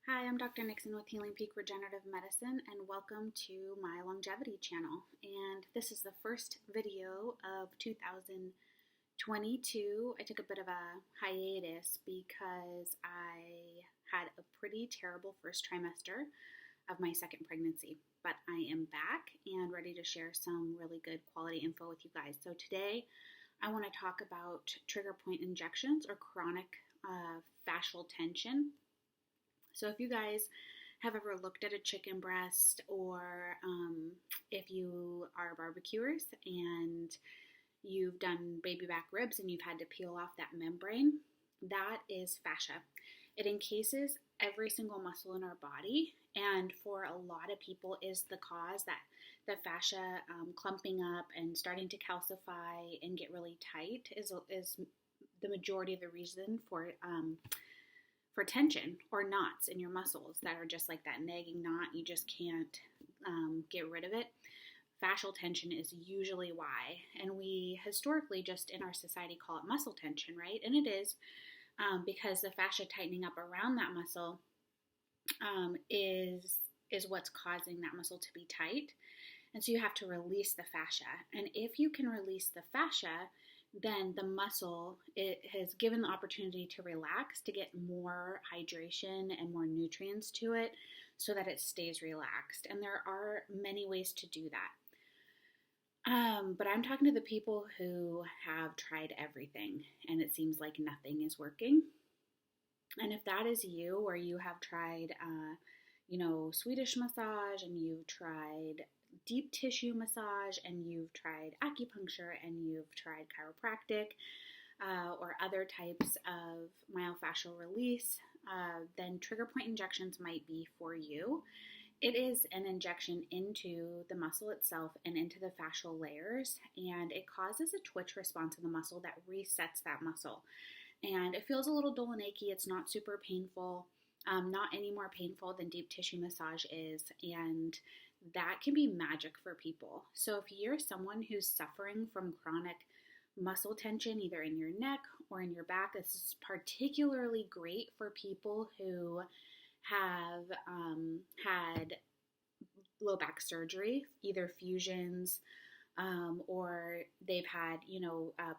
Hi, I'm Dr. Nixon with Healing Peak Regenerative Medicine, and welcome to my longevity channel. And this is the first video of 2022. I took a bit of a hiatus because I had a pretty terrible first trimester of my second pregnancy, but I am back and ready to share some really good quality info with you guys. So today I want to talk about trigger point injections or chronic fascial tension. So if you guys have ever looked at a chicken breast, or if you are barbecuers and you've done baby back ribs and you've had to peel off that membrane, that is fascia. It encases every single muscle in our body, and for a lot of people is the cause that the fascia clumping up and starting to calcify and get really tight is the majority of the reason for tension or knots in your muscles that are just like that nagging knot. You just can't get rid of it. Fascial tension is usually why. And we historically just in our society call it muscle tension, right? And it is because the fascia tightening up around that muscle is what's causing that muscle to be tight. And so you have to release the fascia. And if you can release the fascia, then the muscle, it has given the opportunity to relax, to get more hydration and more nutrients to it so that it stays relaxed. And there are many ways to do that. But I'm talking to the people who have tried everything and it seems like nothing is working. And if that is you, or you have tried, Swedish massage, and you've tried deep tissue massage, and you've tried acupuncture, and you've tried chiropractic or other types of myofascial release, then trigger point injections might be for you. It is an injection into the muscle itself and into the fascial layers, and it causes a twitch response in the muscle that resets that muscle. And it feels a little dull and achy. It's not super painful, not any more painful than deep tissue massage is, and that can be magic for people. So if you're someone who's suffering from chronic muscle tension, either in your neck or in your back, this is particularly great for people who have had low back surgery, either fusions, or they've had,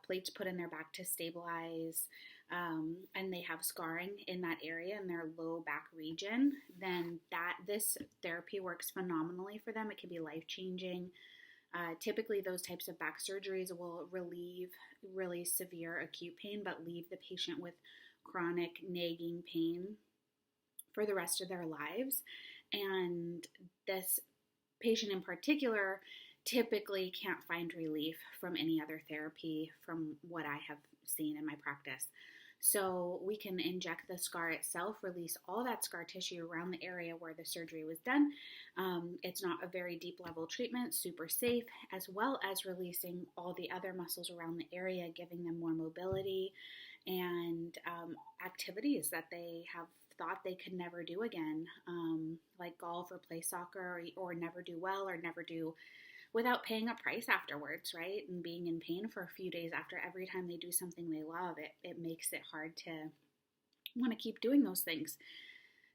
plates put in their back to stabilize, and they have scarring in that area in their low back region, then this therapy works phenomenally for them. It can be life-changing. Typically, those types of back surgeries will relieve really severe acute pain, but leave the patient with chronic nagging pain for the rest of their lives. And this patient in particular typically can't find relief from any other therapy from what I have seen in my practice. So we can inject the scar itself, release all that scar tissue around the area where the surgery was done. It's not a very deep level treatment, super safe, as well as releasing all the other muscles around the area, giving them more mobility and activities that they have thought they could never do again, like golf or play soccer, or never do well, or never do without paying a price afterwards, right? And being in pain for a few days after every time they do something they love, it makes it hard to want to keep doing those things.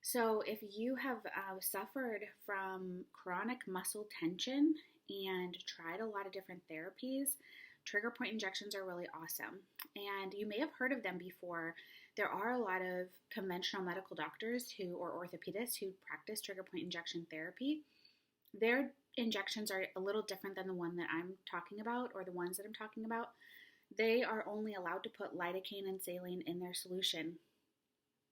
So if you have suffered from chronic muscle tension and tried a lot of different therapies, trigger point injections are really awesome. And you may have heard of them before. There are a lot of conventional medical doctors or orthopedists who practice trigger point injection therapy. Their injections are a little different than the one that I'm talking about, or the ones that I'm talking about. They are only allowed to put lidocaine and saline in their solution.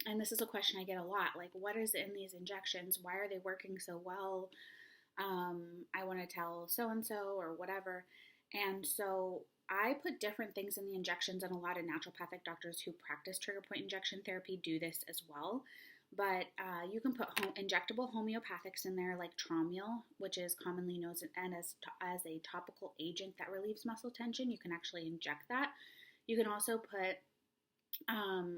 And this is a question I get a lot, like, what is in these injections? Why are they working so well? I want to tell so-and-so or whatever. And so I put different things in the injections, and a lot of naturopathic doctors who practice trigger point injection therapy do this as well. But you can put injectable homeopathics in there, like Tromiel, which is commonly known as a topical agent that relieves muscle tension. You can actually inject that. You can also put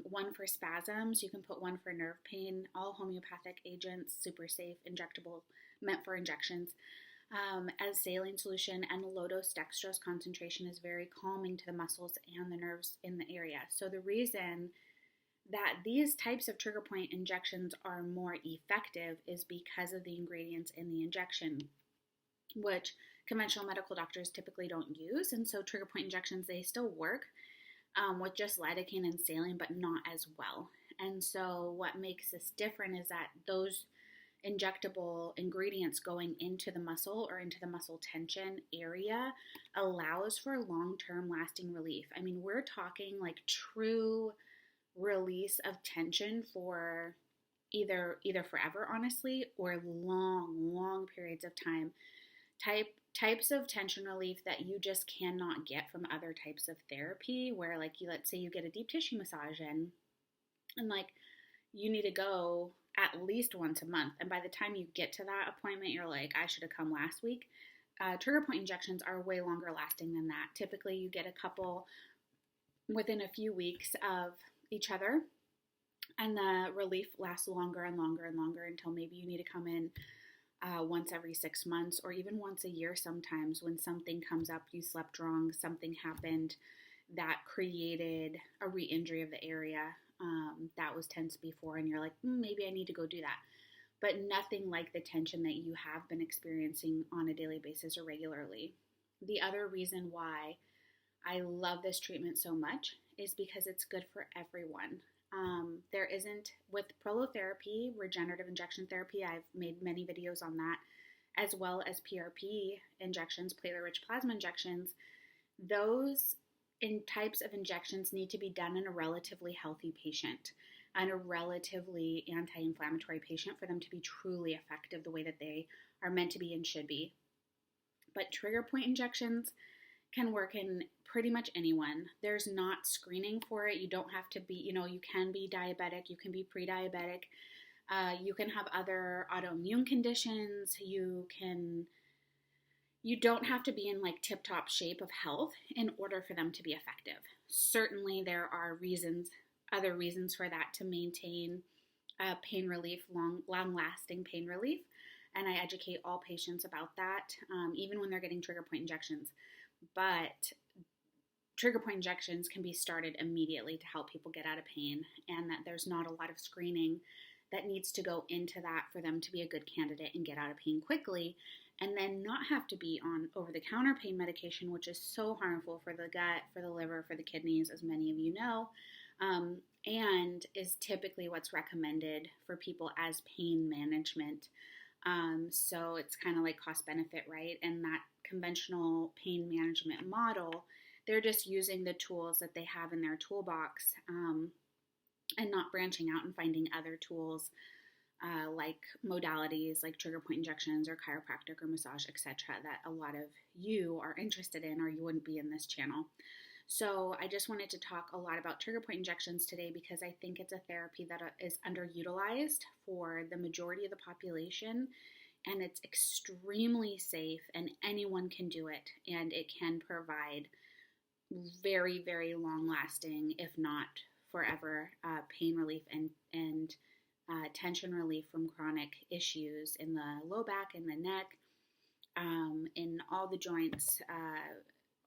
one for spasms. You can put one for nerve pain. All homeopathic agents, super safe, injectable, meant for injections. As saline solution, and low-dose dextrose concentration is very calming to the muscles and the nerves in the area. So the reason that these types of trigger point injections are more effective is because of the ingredients in the injection, which conventional medical doctors typically don't use. And so trigger point injections, they still work with just lidocaine and saline, but not as well. And so what makes this different is that those injectable ingredients going into the muscle or into the muscle tension area allows for long-term lasting relief. I mean, we're talking like true release of tension for either forever, honestly, or long periods of time. Types of tension relief that you just cannot get from other types of therapy, where like let's say you get a deep tissue massage and like you need to go at least once a month, and by the time you get to that appointment, you're like, I should have come last week. Trigger point injections are way longer lasting than that. Typically, you get a couple within a few weeks of each other, and the relief lasts longer and longer and longer until maybe you need to come in once every 6 months or even once a year sometimes when something comes up, you slept wrong, something happened that created a re-injury of the area that was tense before, and you're like, maybe I need to go do that. But nothing like the tension that you have been experiencing on a daily basis or regularly. The other reason why I love this treatment so much is because it's good for everyone. There isn't, with prolotherapy, regenerative injection therapy, I've made many videos on that, as well as PRP injections, platelet-rich plasma injections. Those types of injections need to be done in a relatively healthy patient and a relatively anti-inflammatory patient for them to be truly effective the way that they are meant to be and should be. But trigger point injections can work in pretty much anyone. There's not screening for it. You don't have to be, you can be diabetic, you can be pre-diabetic, you can have other autoimmune conditions, you don't have to be in like tip-top shape of health in order for them to be effective. Certainly there are other reasons for that to maintain pain relief, long-lasting pain relief, and I educate all patients about that, even when they're getting trigger point injections. But trigger point injections can be started immediately to help people get out of pain, and that there's not a lot of screening that needs to go into that for them to be a good candidate and get out of pain quickly, and then not have to be on over-the-counter pain medication, which is so harmful for the gut, for the liver, for the kidneys, as many of you know, and is typically what's recommended for people as pain management. So it's kind of like cost benefit, right? And that conventional pain management model, they're just using the tools that they have in their toolbox, and not branching out and finding other tools like modalities like trigger point injections or chiropractic or massage, etc., that a lot of you are interested in, or you wouldn't be in this channel. So I just wanted to talk a lot about trigger point injections today because I think it's a therapy that is underutilized for the majority of the population, and it's extremely safe and anyone can do it, and it can provide very, very long lasting, if not forever, pain relief and tension relief from chronic issues in the low back, in the neck, in all the joints,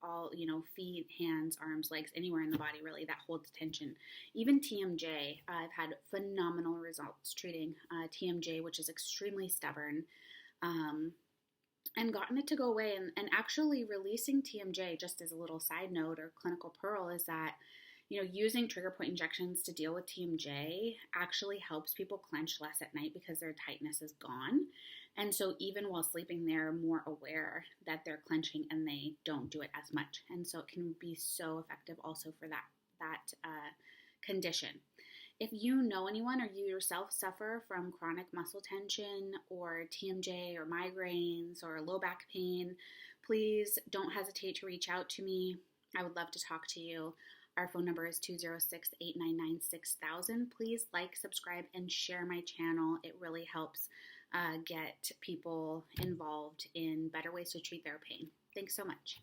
all, feet, hands, arms, legs, anywhere in the body really that holds tension. Even TMJ, I've had phenomenal results treating TMJ, which is extremely stubborn, and gotten it to go away. And actually releasing TMJ, just as a little side note or clinical pearl, is that using trigger point injections to deal with TMJ actually helps people clench less at night because their tightness is gone. And so even while sleeping, they're more aware that they're clenching and they don't do it as much. And so it can be so effective also for that condition. If you know anyone or you yourself suffer from chronic muscle tension or TMJ or migraines or low back pain, please don't hesitate to reach out to me. I would love to talk to you. Our phone number is 206-899-6000. Please like, subscribe, and share my channel. It really helps get people involved in better ways to treat their pain. Thanks so much.